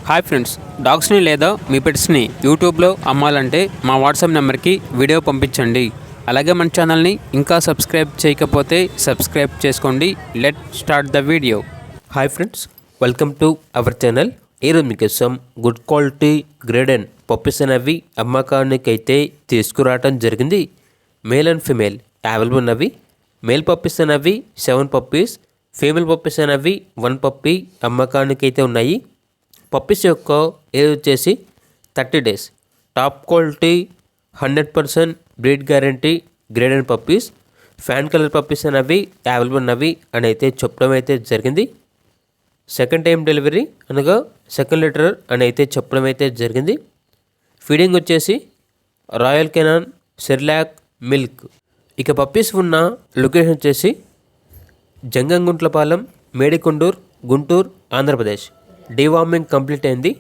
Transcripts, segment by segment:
Hi friends, డాగ్స్ని లేదా మీ పెట్స్ని యూట్యూబ్లో అమ్మాలంటే మా వాట్సాప్ నెంబర్కి వీడియో పంపించండి. అలాగే మన ఛానల్ని ఇంకా సబ్స్క్రైబ్ చేయకపోతే సబ్స్క్రైబ్ చేసుకోండి. Let start the video. Hi friends, welcome to our channel. ఈరోజు మీకోసం గుడ్ క్వాలిటీ గ్రేడెన్ పప్పీస్ అనేవి అమ్మకానికి అయితే తీసుకురావడం జరిగింది. మేల్ అండ్ ఫీమేల్ అవైలబుల్ ఉన్నవి. మేల్ పప్పీస్ అనేవి 7 పప్పీస్, ఫీమేల్ పప్పీస్ అనేవి 1 పప్పీ అమ్మకానికి అయితే ఉన్నాయి. పప్పీస్ యొక్క ఏజ్ వచ్చేసి 30 days. Top quality 100% breed guarantee Great Dane puppies. Fawn colour puppies అనేవి అవైలబుల్ ఉన్నవి అని అయితే చెప్పడం అయితే జరిగింది. సెకండ్ టైం డెలివరీ అనగా సెకండ్ లీటర్ అని అయితే చెప్పడం అయితే జరిగింది. ఫీడింగ్ వచ్చేసి రాయల్ కెనాన్, సెర్లాక్, మిల్క్. ఇక పప్పీస్ ఉన్న లొకేషన్ వచ్చేసి జంగంగుంట్లపాలెం, మేడికొండూర్, గుంటూరు, ఆంధ్రప్రదేశ్. డీవార్మింగ్ కంప్లీట్ అయింది.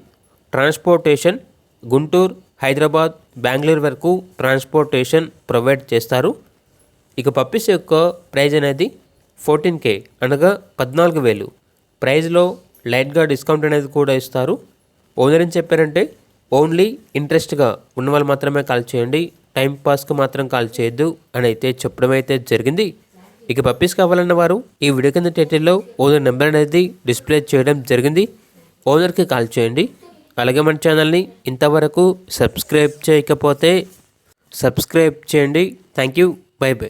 ట్రాన్స్పోర్టేషన్ గుంటూరు, హైదరాబాద్, బెంగళూరు వరకు ట్రాన్స్పోర్టేషన్ ప్రొవైడ్ చేస్తారు. ఇక పప్పీస్ యొక్క ప్రైజ్ అనేది 14K అనగా 14,000. ప్రైజ్లో లైట్గా డిస్కౌంట్ అనేది కూడా ఇస్తారు. ఓనర్ ఏం చెప్పారంటే ఓన్లీ ఇంట్రెస్ట్గా ఉన్న వాళ్ళు మాత్రమే కాల్ చేయండి, టైం పాస్కి మాత్రం కాల్ చేయొద్దు అని అయితే చెప్పడం అయితే జరిగింది. ఇక పప్పీస్ కావాలన్న వారు ఈ వీడియో కింద టైటిల్లో ఓనర్ నెంబర్ అనేది డిస్ప్లే చేయడం జరిగింది. ఓనర్కి కాల్ చేయండి. అలాగే మన ఛానల్ని ఇంతవరకు సబ్స్క్రైబ్ చేయకపోతే సబ్స్క్రైబ్ చేయండి. Thank you. By by.